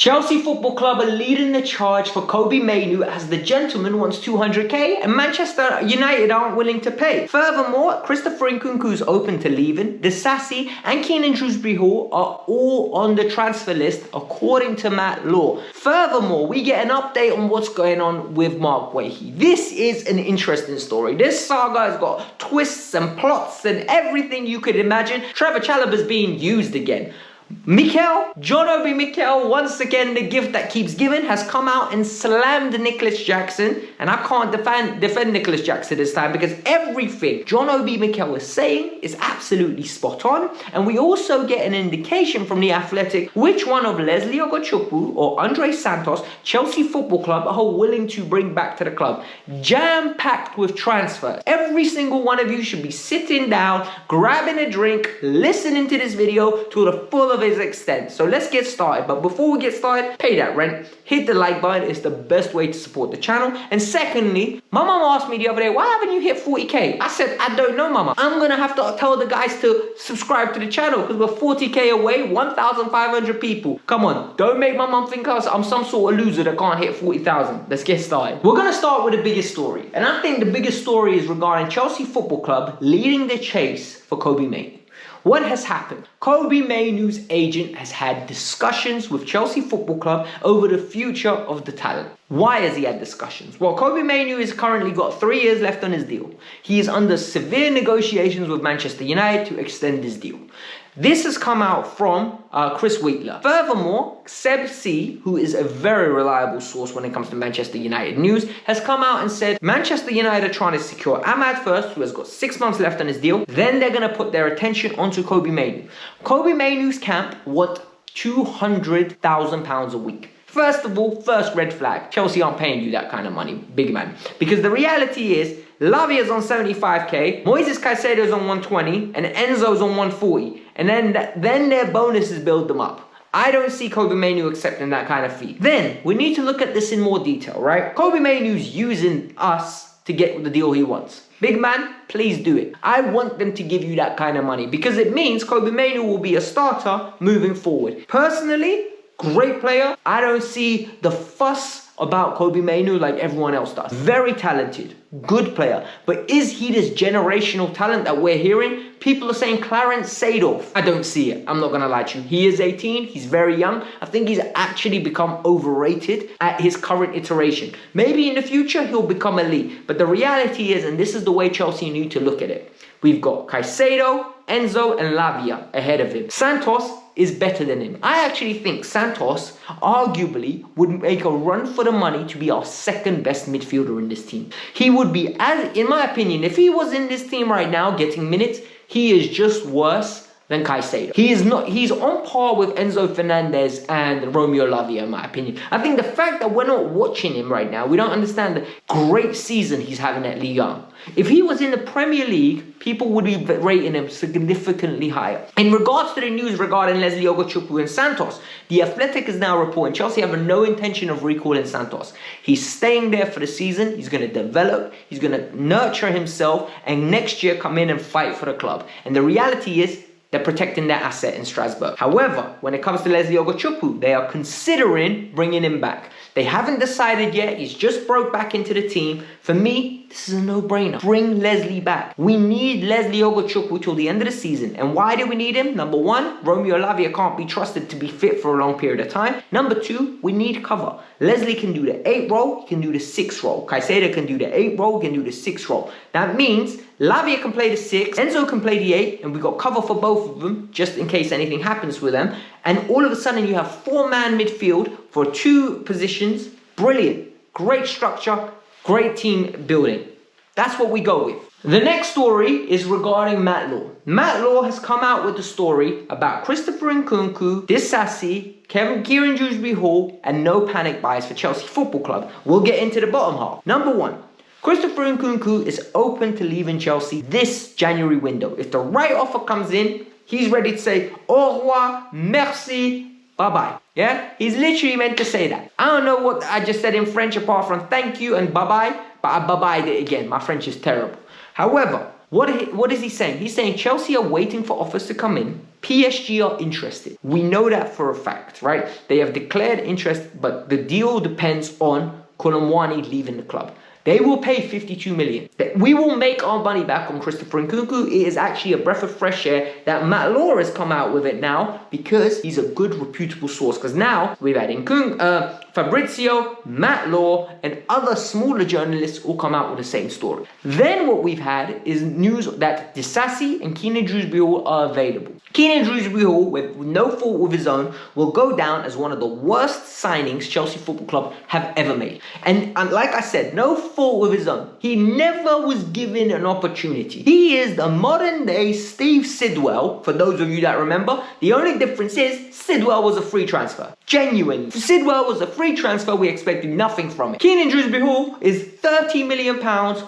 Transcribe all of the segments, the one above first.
Chelsea Football Club are leading the charge for Kobbie Mainoo as the gentleman wants 200k and Manchester United aren't willing to pay. Furthermore, Christopher Nkunku is open to leaving. Disasi and Keenan Shrewsbury-Hall are all on the transfer list according to Matt Law. Furthermore, we get an update on what's going on with Marc Guehi. This is an interesting story. This saga has got twists and plots and everything you could imagine. Trevor Chalobah's being used again. John Obi Mikel, once again the gift that keeps giving, has come out and slammed Nicholas Jackson, and I can't defend Nicholas Jackson this time because everything John Obi Mikel is saying is absolutely spot on. And we also get an indication from the Athletic which one of Leslie Ogochukwu or Andre Santos, Chelsea Football Club, are willing to bring back to the club. Jam-packed with transfers. Every single one of you should be sitting down, grabbing a drink, listening to this video to the full of his extent. So let's get started. But before we get started, pay that rent, hit the like button. It's the best way to support the channel. And secondly, my mum asked me the other day, why haven't you hit 40k? I said, I don't know, mama. I'm gonna have to tell the guys to subscribe to the channel because we're 40k away, 1,500 people. Come on, don't make my mum think I'm some sort of loser that can't hit 40,000. Let's get started. We're gonna start with the biggest story, and I think the biggest story is regarding Chelsea Football Club leading the chase for Kobbie Mainoo. What has happened? Kobbie Mainoo's agent has had discussions with Chelsea Football Club over the future of the talent. Why has he had discussions? Well, Kobbie Mainoo has currently got 3 years left on his deal. He is under severe negotiations with Manchester United to extend his deal. This has come out from Chris Wheatler. Furthermore, F.C, who is a very reliable source when it comes to Manchester United news, has come out and said Manchester United are trying to secure Ahmad first, who has got 6 months left on his deal. Then they're going to put their attention onto Kobbie Mainoo. Kobbie Mainoo's camp want £200,000 a week. First of all, first red flag. Chelsea aren't paying you that kind of money, big man. Because the reality is, Lavia's on 75k, Moises Caicedo's on 120, and Enzo's on 140. And then their bonuses build them up. I don't see Kobbie Mainoo accepting that kind of fee. Then, we need to look at this in more detail, right? Kobbie Mainoo's using us to get the deal he wants. Big man, please do it. I want them to give you that kind of money because it means Kobbie Mainoo will be a starter moving forward. Personally, great player. I don't see the fuss about Kobbie Mainoo like everyone else does. Very talented, good player. But is he this generational talent that we're hearing? People are saying Clarence Seedorf. I don't see it. I'm not going to lie to you. He is 18. He's very young. I think he's actually become overrated at his current iteration. Maybe in the future he'll become elite. But the reality is, and this is the way Chelsea need to look at it, we've got Caicedo, Enzo and Lavia ahead of him. Santos is better than him. I actually think Santos arguably would make a run for the money to be our second best midfielder in this team. He would be, as in my opinion, if he was in this team right now getting minutes, he is just worse than Caicedo. He's on par with Enzo Fernandez and Romeo Lavia in my opinion. I think the fact that we're not watching him right now, we don't understand the great season he's having at Ligue 1. If he was in the Premier League, people would be rating him significantly higher. In regards to the news regarding Leslie Ogochukwu and Santos, the Athletic is now reporting Chelsea have no intention of recalling Santos. He's staying there for the season. He's going to develop. He's going to nurture himself and next year come in and fight for the club. And the reality is, they're protecting their asset in Strasbourg. However, when it comes to Leslie Ogochukwu, they are considering bringing him back. They haven't decided yet. He's just broke back into the team. For me, this is a no-brainer. Bring Leslie back. We need Leslie Ogochukwu till the end of the season. And why do we need him? Number one, Romeo Lavia can't be trusted to be fit for a long period of time. Number two, we need cover. Leslie can do the 8 role, he can do the 6 role. Caicedo can do the 8 role, he can do the 6 role. That means Lavia can play the 6, Enzo can play the 8, and we got cover for both of them, just in case anything happens with them. And all of a sudden you have 4-man midfield for 2 positions. Brilliant. Great structure, great team building. That's what we go with. The next story is regarding Matt Law. Matt Law has come out with the story about Christopher Nkunku, Disasi, Kieran Shrewsbury-Hall, and no panic buys for Chelsea Football Club. We'll get into the bottom half. Number one, Christopher Nkunku is open to leaving Chelsea this January window. If the right offer comes in, he's ready to say, au revoir, merci, bye-bye. Yeah? He's literally meant to say that. I don't know what I just said in French apart from thank you and bye-bye, but I bye-byed it again. My French is terrible. However, what is he saying? He's saying Chelsea are waiting for offers to come in PSG are interested. We know that for a fact, right? They have declared interest, but the deal depends on Kolomwani leaving the club. They will pay 52 million. We will make our money back on Christopher Nkunku. It is actually a breath of fresh air that Matt Law has come out with it now because he's a good, reputable source. Because now we've had Nkunku, Fabrizio, Matt Law, and other smaller journalists all come out with the same story. Then what we've had is news that Disasi and Keenan Dewsbury are available. Keenan Dewsbury, with no fault of his own, will go down as one of the worst signings Chelsea Football Club have ever made. And like I said, no fault of his own. He never was given an opportunity. He is the modern day Steve Sidwell, for those of you that remember. The only difference is Sidwell was a free transfer. Genuine. Sidwell was a free transfer, we expected nothing from it. Keenan Dewsbury is £30 million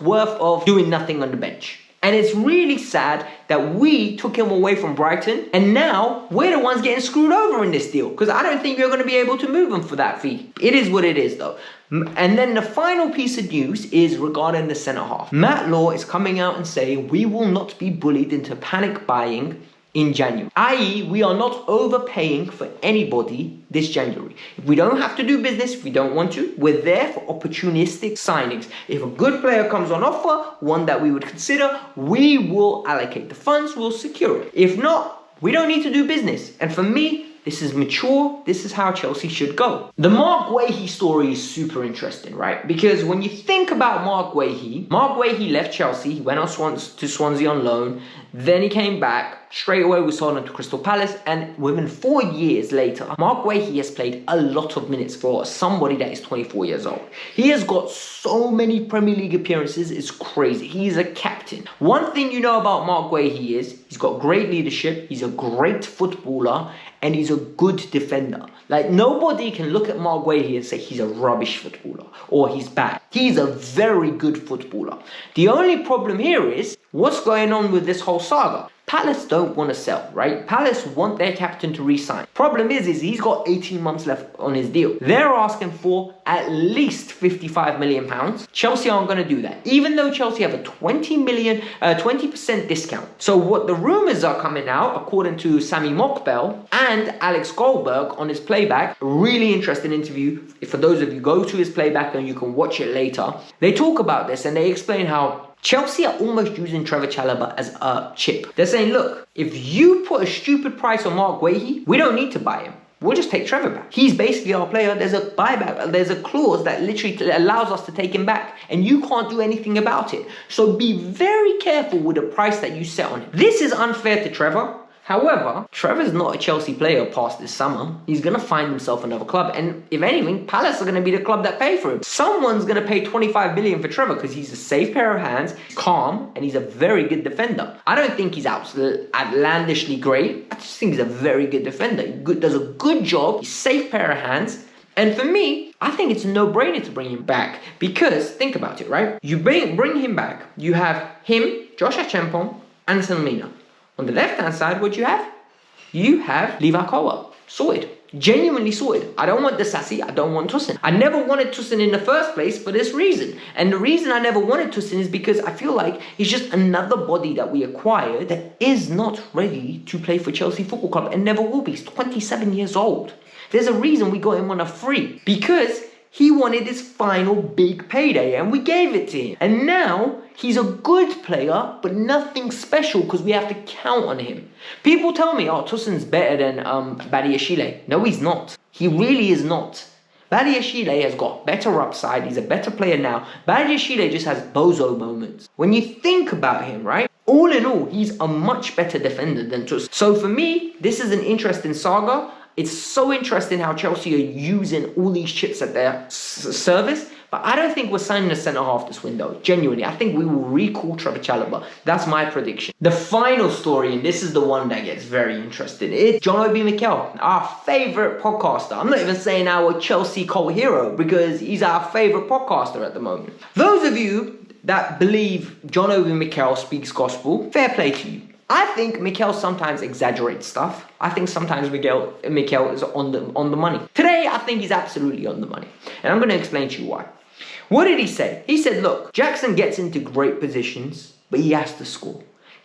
worth of doing nothing on the bench. And it's really sad that we took him away from Brighton, and now we're the ones getting screwed over in this deal, because I don't think you're going to be able to move him for that fee. It is what it is, though. And then the final piece of news is regarding the centre-half. Matt Law is coming out and saying we will not be bullied into panic buying in January, i.e. we are not overpaying for anybody this January. If we don't have to do business, if we don't want to, we're there for opportunistic signings. If a good player comes on offer, one that we would consider, we will allocate the funds, we'll secure it. If not, we don't need to do business. And for me, this is mature. This is how Chelsea should go. The Marc Guehi story is super interesting, right? Because when you think about Marc Guehi left Chelsea. He went to Swansea on loan. Then he came back. Straight away, we sold him to Crystal Palace. And within 4 years later, Marc Guehi has played a lot of minutes for somebody that is 24 years old. He has got so many Premier League appearances. It's crazy. He's a captain. One thing you know about Marc Guehi is he's got great leadership. He's a great footballer. And he's a good defender. Like, nobody can look at Marc Guehi and say he's a rubbish footballer or he's bad. He's a very good footballer. The only problem here is what's going on with this whole saga. Palace don't want to sell, right? Palace want their captain to re-sign. Problem is he's got 18 months left on his deal. They're asking for at least £55 million. Chelsea aren't going to do that, even though Chelsea have a 20% discount. So what the rumours are coming out, according to Sami Mokbel and Alex Goldberg on his playback, really interesting interview. For those of you, go to his playback and you can watch it later. They talk about this and they explain how Chelsea are almost using Trevor Chalobah as a chip. They're saying, look, if you put a stupid price on Marc Guehi, we don't need to buy him. We'll just take Trevor back. He's basically our player. There's a buyback. There's a clause that literally allows us to take him back. And you can't do anything about it. So be very careful with the price that you set on him. This is unfair to Trevor. However, Trevor's not a Chelsea player past this summer. He's going to find himself another club. And if anything, Palace are going to be the club that pay for him. Someone's going to pay 25 million for Trevor because he's a safe pair of hands, he's calm, and he's a very good defender. I don't think he's outlandishly great. I just think he's a very good defender. He does a good job. He's a safe pair of hands. And for me, I think it's a no-brainer to bring him back. Because, think about it, right? You bring him back. You have him, Josh Achampong, and Selmina. On the left-hand side, what do you have? You have Levi Colwill. Sorted. Genuinely sorted. I don't want Disasi. I don't want Tosin. I never wanted Tosin in the first place for this reason. And the reason I never wanted Tosin is because I feel like he's just another body that we acquired that is not ready to play for Chelsea Football Club and never will be. He's 27 years old. There's a reason we got him on a free. Because he wanted his final big payday and we gave it to him. And now he's a good player, but nothing special because we have to count on him. People tell me, oh, Tosin's better than Badiashile. No, he's not. He really is not. Badiashile has got better upside. He's a better player now. Badiashile just has bozo moments. When you think about him, right? All in all, he's a much better defender than Tosin. So for me, this is an interesting saga. It's so interesting how Chelsea are using all these chips at their service. But I don't think we're signing a centre-half this window. Genuinely, I think we will recall Trevor Chalobah. That's my prediction. The final story, and this is the one that gets very interesting, it's John Obi Mikel, our favourite podcaster. I'm not even saying our Chelsea cult hero because he's our favourite podcaster at the moment. Those of you that believe John Obi Mikel speaks gospel, fair play to you. I think Mikel sometimes exaggerates stuff. I think sometimes Mikel is on the money. Today, I think he's absolutely on the money. And I'm going to explain to you why. What did he say? He said, look, Jackson gets into great positions, but he has to score.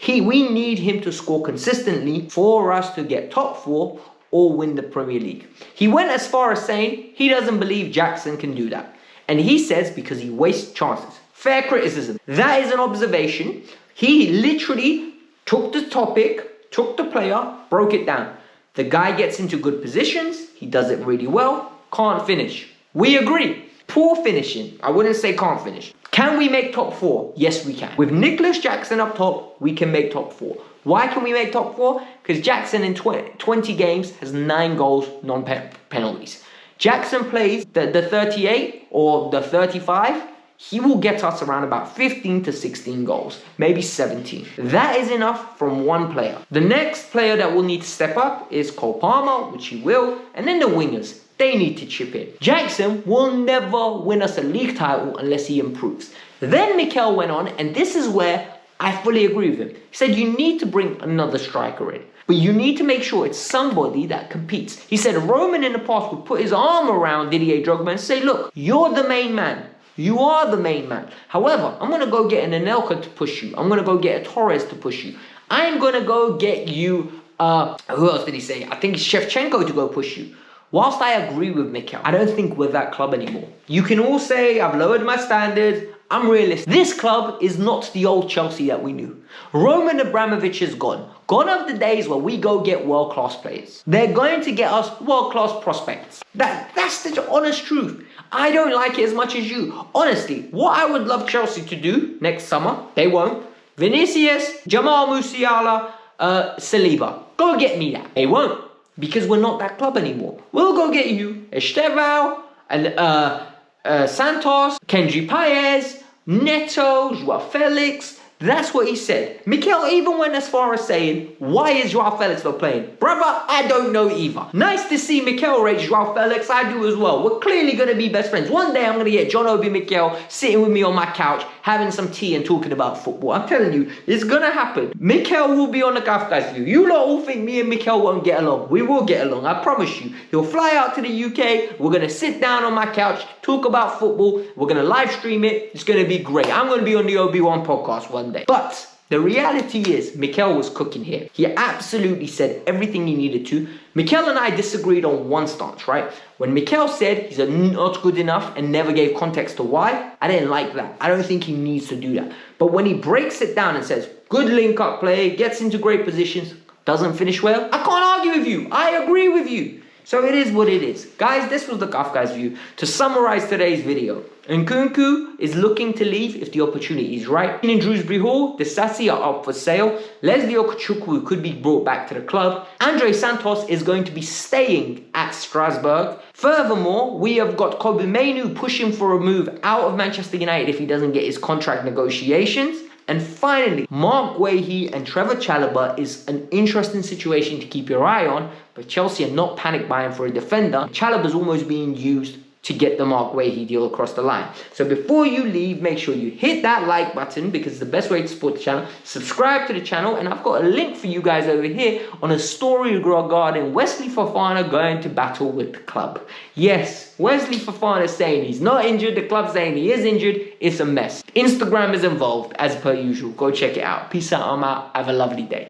We need him to score consistently for us to get top 4 or win the Premier League. He went as far as saying he doesn't believe Jackson can do that. And he says because he wastes chances. Fair criticism. That is an observation. He literally took the topic, took the player, broke it down. The guy gets into good positions. He does it really well. Can't finish. We agree. Poor finishing. I wouldn't say can't finish. Can we make top 4? Yes, we can. With Nicholas Jackson up top, we can make top 4. Why can we make top 4? Because Jackson in 20 games has 9 goals, non-penalties. Jackson plays the 38 or the 35. He will get us around about 15 to 16 goals, maybe 17. That is enough from one player. The next player that will need to step up is Cole Palmer, which he will, and then the wingers. They need to chip in. Jackson will never win us a league title unless he improves. Then Mikel went on, and this is where I fully agree with him. He said you need to bring another striker in, but you need to make sure it's somebody that competes. He said Roman in the past would put his arm around Didier Drogba and say, look, you're the main man. You are the main man. However, I'm going to go get an Anelka to push you. I'm going to go get a Torres to push you. I'm going to go get you, who else did he say? I think it's Shevchenko to go push you. Whilst I agree with Mikel, I don't think we're that club anymore. You can all say I've lowered my standards. I'm realistic. This club is not the old Chelsea that we knew. Roman Abramovich is gone. Gone are the days where we go get world-class players. They're going to get us world-class prospects. That's the honest truth. I don't like it as much as you. Honestly, what I would love Chelsea to do next summer, they won't. Vinicius, Jamal Musiala, Saliba. Go get me that. They won't. Because we're not that club anymore. We'll go get you Estevao, and Santos, Kenji Paez, Neto, Joao Felix. That's what he said. Mikel even went as far as saying, why is Joao Felix not playing? Brother, I don't know either. Nice to see Mikel rate Joao Felix. I do as well. We're clearly going to be best friends. One day I'm going to get John Obi Mikel sitting with me on my couch, having some tea and talking about football. I'm telling you, it's going to happen. Mikel will be on the Kavkas View. You lot all think me and Mikel won't get along. We will get along, I promise you. He'll fly out to the UK. We're going to sit down on my couch, talk about football. We're going to live stream it. It's going to be great. I'm going to be on the Obi-Wan podcast one day. But the reality is, Mikel was cooking here. He absolutely said everything he needed to. Mikel and I disagreed on one stance, right? When Mikel said he's not good enough and never gave context to why, I didn't like that. I don't think he needs to do that. But when he breaks it down and says, good link-up play, gets into great positions, doesn't finish well, I can't argue with you. I agree with you. So it is what it is. Guys, this was the Kavkas View. To summarize today's video, Nkunku is looking to leave if the opportunity is right. In Shrewsbury Hall, the Sassy are up for sale. Leslie Okechukwu could be brought back to the club. Andre Santos is going to be staying at Strasbourg. Furthermore, we have got Kobbie Mainoo pushing for a move out of Manchester United if he doesn't get his contract negotiations. And finally, Marc Guehi and Trevor Chalobah is an interesting situation to keep your eye on, but Chelsea are not panic buying for a defender. Chalobah is almost being used to get the Marc Guehi deal across the line. So before you leave, make sure you hit that like button because it's the best way to support the channel. Subscribe to the channel, and I've got a link for you guys over here on a story regarding Wesley Fofana going to battle with the club. Yes, Wesley Fofana is saying he's not injured, the club's saying he is injured. It's a mess. Instagram is involved as per usual. Go check it out. Peace out, I'm out. Have a lovely day.